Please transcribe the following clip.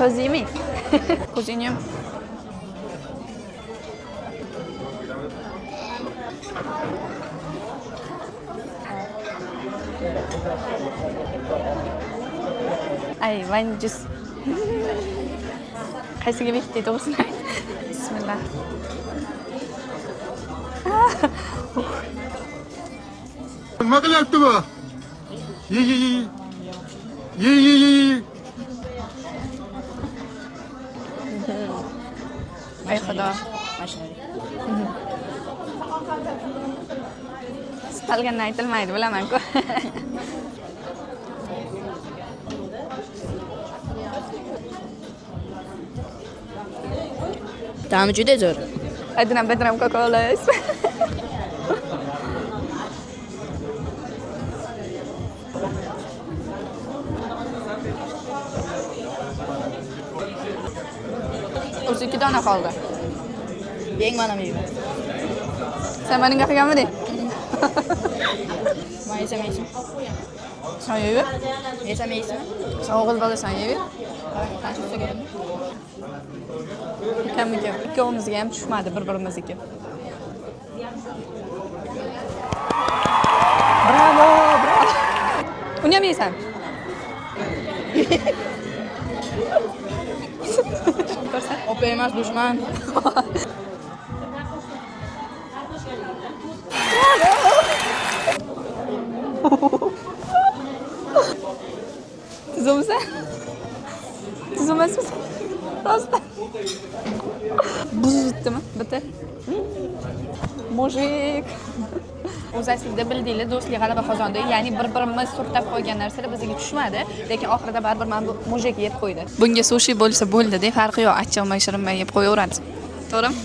ko'z yemang. Ko'zingni yum. Ay, vanjus. Qaysiga bekitdi to'g'risini ayt. Bismillah. Nima qilyapti bu? Ye. Ay xudo. Istalganini aytilmaydi, bilaman-ku. Ta'mi juda zo'r. Adram Coca-Cola. O'zi 2 dona qoldi. Beng mana meyva. Sen mening gapirganmiding? Men yesamaysan. Sen yeyver. Yesamaysan. Sen o'g'il bolasan, yeyver. Qancha so'ragan? Kamga ikkovimizga ham tushmadi bir-birimizniki. Bravo. Uni ham yeysan. Opa emas, dushman. Tuzumsan? Tuzumasmisiz? Rosta. Buz bitdimi? Bitti. Mujik. O'zingizda bildinglar, do'stlik g'alaba qozondi. Ya'ni bir-birimiz surtab qo'ygan narsalar bizga tushmadi, lekin oxirida baribir mana bu mujik yeb qo'ydi. Bunga sushi bo'lsa bo'ldi-da, farqi yo'q. Achchiqmay, shirinmay yeb qo'yaveradi. To'g'rimi?